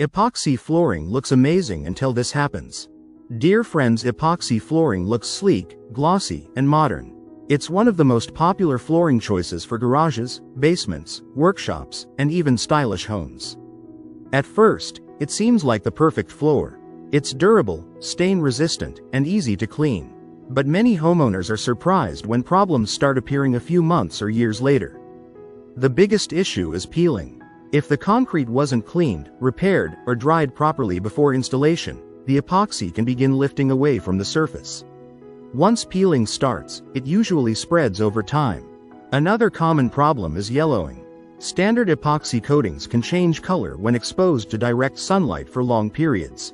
Epoxy flooring looks amazing until this happens. Dear friends, epoxy flooring looks sleek, glossy, and modern. It's one of the most popular flooring choices for garages, basements, workshops, and even stylish homes. At first, it seems like the perfect floor. It's durable, stain-resistant, and easy to clean. But many homeowners are surprised when problems start appearing a few months or years later. The biggest issue is peeling. If the concrete wasn't cleaned, repaired, or dried properly before installation, the epoxy can begin lifting away from the surface. Once peeling starts, it usually spreads over time. Another common problem is yellowing. Standard epoxy coatings can change color when exposed to direct sunlight for long periods.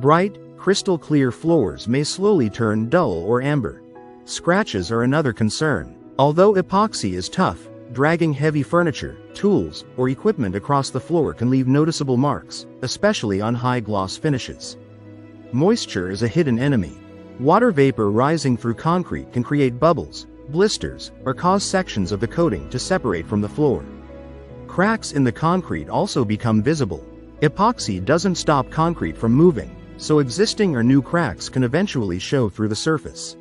Bright, crystal clear floors may slowly turn dull or amber. Scratches are another concern. Although epoxy is tough, dragging heavy furniture, tools, or equipment across the floor can leave noticeable marks, especially on high-gloss finishes. Moisture is a hidden enemy. Water vapor rising through concrete can create bubbles, blisters, or cause sections of the coating to separate from the floor. Cracks in the concrete also become visible. Epoxy doesn't stop concrete from moving, so existing or new cracks can eventually show through the surface.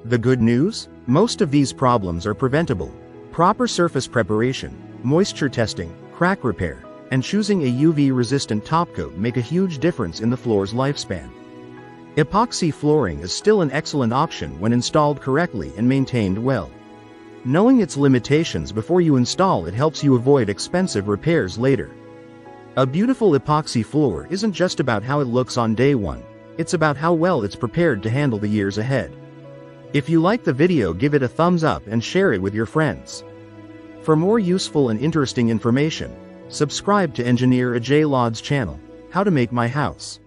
The good news? Most of these problems are preventable. Proper surface preparation, moisture testing, crack repair, and choosing a UV-resistant topcoat make a huge difference in the floor's lifespan. Epoxy flooring is still an excellent option when installed correctly and maintained well. Knowing its limitations before you install it helps you avoid expensive repairs later. A beautiful epoxy floor isn't just about how it looks on day one, it's about how well it's prepared to handle the years ahead. If you like the video, give it a thumbs up and share it with your friends. For more useful and interesting information, subscribe to Engineer Ajay Lod's channel, How to Make My House.